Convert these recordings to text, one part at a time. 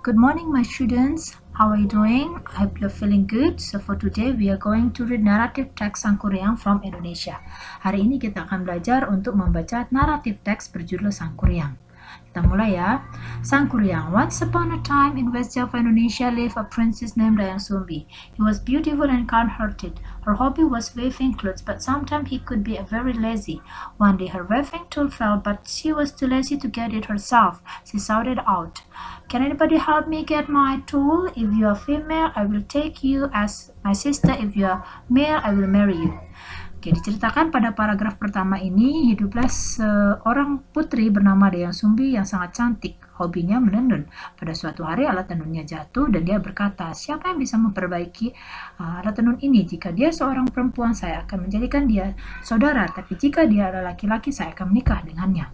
Good morning, my students. How are you doing? I hope you're feeling good. So for today, we are going to read narrative text Sangkuriang from Indonesia. Hari ini kita akan belajar untuk membaca naratif teks berjudul Sangkuriang. Kita mulai ya. Sangkuriang. Once upon a time in West Java, Indonesia, lived a princess named Dayang Sumbi. He was beautiful and kind-hearted. Her hobby was weaving clothes, but sometimes he could be very lazy. One day her weaving tool fell, but she was too lazy to get it herself. She shouted out, "Can anybody help me get my tool? If you are female, I will take you as my sister. If you are male, I will marry you." Oke, diceritakan pada paragraf pertama ini, hiduplah seorang putri bernama Dayang Sumbi yang sangat cantik. Hobinya menenun. Pada suatu hari alat tenunnya jatuh dan dia berkata, "Siapa yang bisa memperbaiki alat tenun ini? Jika dia seorang perempuan, saya akan menjadikan dia saudara. Tapi jika dia adalah laki-laki, saya akan menikah dengannya."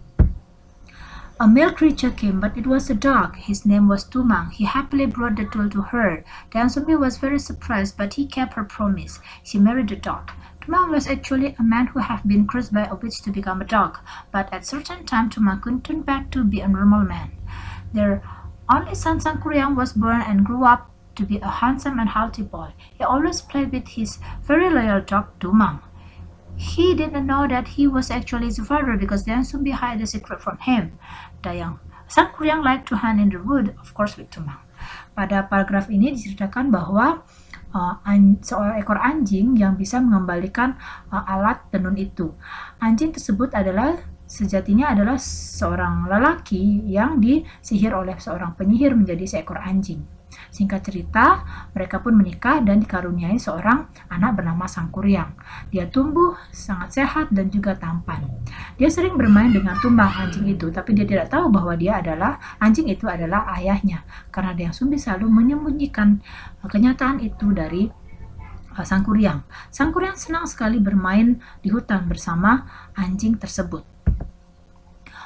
A male creature came, but it was a dog. His name was Tumang. He happily brought the tool to her. Dayang Sumbi was very surprised, but he kept her promise. She married the dog. Tumang was actually a man who had been cursed by a witch to become a dog, but at certain time Tumang could turn back to be a normal man. Their only son Sangkuriang was born and grew up to be a handsome and healthy boy. He always played with his very loyal dog Tumang. He didn't know that he was actually his father because Dayang Sumbi hid the secret from him. Sangkuriang liked to hunt in the wood, of course with Tumang. Pada paragraf ini diceritakan bahwa seorang ekor anjing yang bisa mengembalikan alat tenun itu. Anjing tersebut sejatinya adalah seorang lelaki yang disihir oleh seorang penyihir menjadi seekor anjing. Singkat cerita, mereka pun menikah dan dikaruniai seorang anak bernama Sangkuriang. Dia tumbuh sangat sehat dan juga tampan. Dia sering bermain dengan Tumang anjing itu, tapi dia tidak tahu bahwa anjing itu adalah ayahnya, karena Dayang Sumbi selalu menyembunyikan kenyataan itu dari Sangkuriang. Sangkuriang senang sekali bermain di hutan bersama anjing tersebut.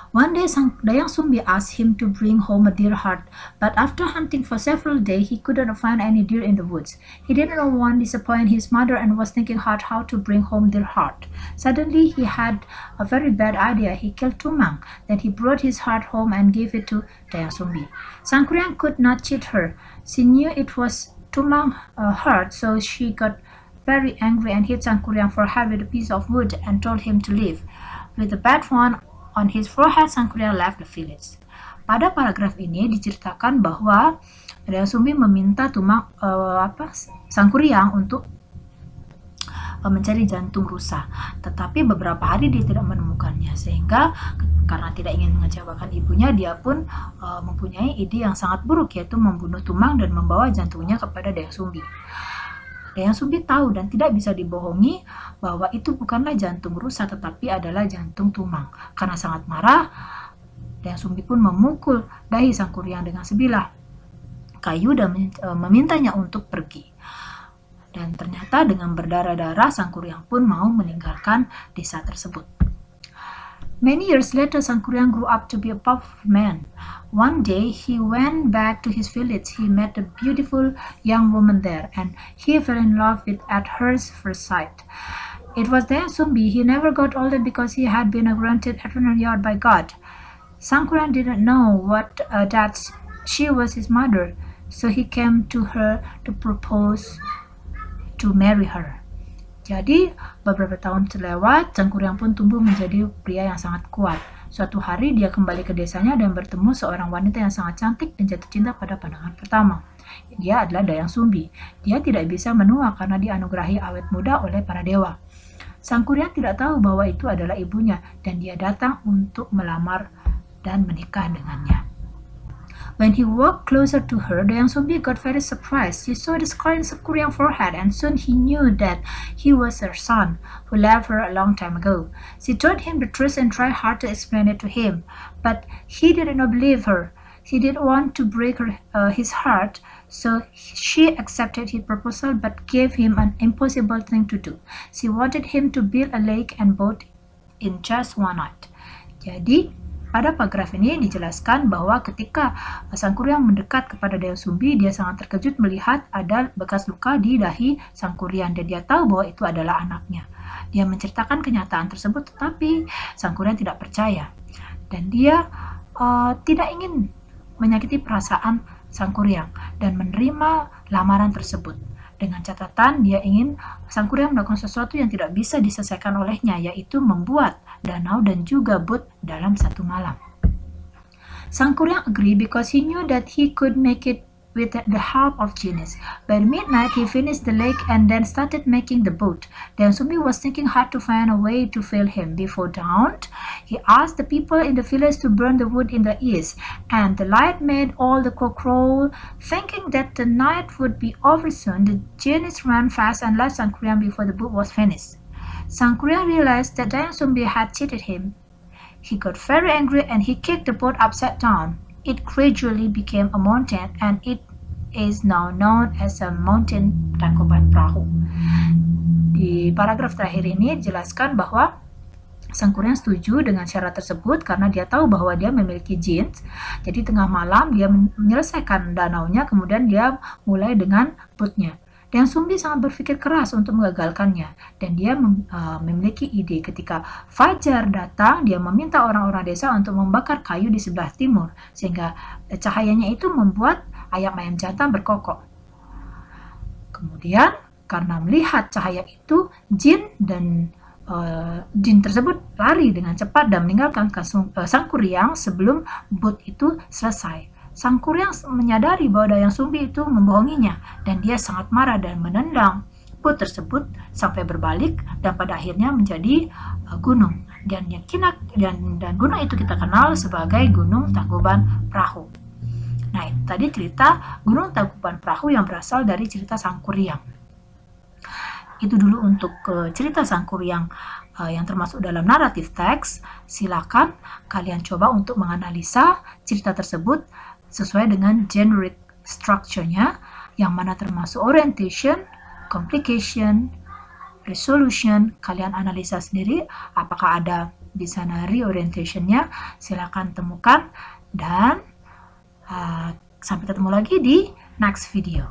One day, Dayang Sumbi asked him to bring home a deer heart, but after hunting for several days, he couldn't find any deer in the woods. He didn't want to disappoint his mother and was thinking hard how to bring home their heart. Suddenly, he had a very bad idea. He killed Tumang. Then he brought his heart home and gave it to Dayang Sumbi. Sangkuriang could not cheat her. She knew it was Tumang's heart, so she got very angry and hit Sangkuriang for having a piece of wood and told him to leave. With the bad one on his forehead, Sangkuriang left the village. Pada paragraf ini diceritakan bahwa Dayang Sumbi meminta Sangkuriang untuk mencari jantung rusa, tetapi beberapa hari dia tidak menemukannya, sehingga karena tidak ingin mengecewakan ibunya, dia pun mempunyai ide yang sangat buruk, yaitu membunuh Tumang dan membawa jantungnya kepada Dayang Sumbi. Dayang Sumbi tahu dan tidak bisa dibohongi bahwa itu bukanlah jantung rusa tetapi adalah jantung Tumang. Karena sangat marah, Dayang Sumbi pun memukul dahi Sangkuriang dengan sebilah kayu dan memintanya untuk pergi. Dan ternyata dengan berdarah-darah Sangkuriang pun mau meninggalkan desa tersebut. Many years later, Sangkuriang grew up to be a powerful man. One day, he went back to his village. He met a beautiful young woman there, and he fell in love at her first sight. It was Dayang Sumbi. He never got older because he had been granted eternal youth by God. Sangkuriang didn't know that she was his mother, so he came to her to propose to marry her. Jadi, beberapa tahun terlewat, Sangkuriang pun tumbuh menjadi pria yang sangat kuat. Suatu hari dia kembali ke desanya dan bertemu seorang wanita yang sangat cantik dan jatuh cinta pada pandangan pertama. Dia adalah Dayang Sumbi. Dia tidak bisa menua karena dianugerahi awet muda oleh para dewa. Sangkuriang tidak tahu bahwa itu adalah ibunya dan dia datang untuk melamar dan menikah dengannya. When he walked closer to her, Dayang Sumbi got very surprised. She saw the scar in Sangkuriang's forehead, and soon he knew that he was her son, who left her a long time ago. She told him the truth and tried hard to explain it to him, but he did not believe her. She didn't want to break his heart, so she accepted his proposal but gave him an impossible thing to do. She wanted him to build a lake and boat in just one night. Jadi, pada paragraf ini dijelaskan bahwa ketika Sangkuriang mendekat kepada Dayang Sumbi, dia sangat terkejut melihat ada bekas luka di dahi Sangkuriang dan dia tahu bahwa itu adalah anaknya. Dia menceritakan kenyataan tersebut, tetapi Sangkuriang tidak percaya dan dia tidak ingin menyakiti perasaan Sang Kuryang dan menerima lamaran tersebut. Dengan catatan dia ingin Sang Kuryang melakukan sesuatu yang tidak bisa diselesaikan olehnya, yaitu membuat danau dan juga boat dalam satu malam. Sang Kuryang agreed because he knew that he could make it with the help of genies. By midnight, he finished the lake and then started making the boat. Dayang Sumbi was thinking hard to find a way to fail him. Before dawn, he asked the people in the village to burn the wood in the east, and the light made all the cock crow. Thinking that the night would be over soon, the genies ran fast and left Sang Kuryang before the boat was finished. Sang Kuryang realized that Dayang Sumbi had cheated him. He got very angry and he kicked the boat upside down. It gradually became a mountain and it is now known as a mountain Tangkuban Perahu. Di paragraf terakhir ini jelaskan bahwa Sang Kuryang setuju dengan syarat tersebut karena dia tahu bahwa dia memiliki jin. Jadi tengah malam dia menyelesaikan danaunya, kemudian dia mulai dengan boatnya. Dayang Sumbi sangat berpikir keras untuk mengagalkannya, dan dia memiliki ide. Ketika fajar datang, dia meminta orang-orang desa untuk membakar kayu di sebelah timur, sehingga cahayanya itu membuat ayam-ayam jantan berkokok. Kemudian, karena melihat cahaya itu, jin tersebut lari dengan cepat dan meninggalkan Sang Kuryang sebelum boat itu selesai. Sang Kuryang menyadari bahwa Dayang Sumbi itu membohonginya, dan dia sangat marah dan menendang boat tersebut sampai berbalik dan pada akhirnya menjadi gunung. Dan gunung itu kita kenal sebagai Gunung Tangkuban Perahu. Nah, tadi cerita Gunung Tangkuban Perahu yang berasal dari cerita Sang Kuryang. Itu dulu untuk cerita Sang Kuryang yang termasuk dalam naratif teks. Silakan kalian coba untuk menganalisa cerita tersebut sesuai dengan generic structure-nya, yang mana termasuk orientation, complication, resolution. Kalian analisa sendiri apakah ada di sana reorientation-nya. Silakan temukan dan sampai ketemu lagi di next video.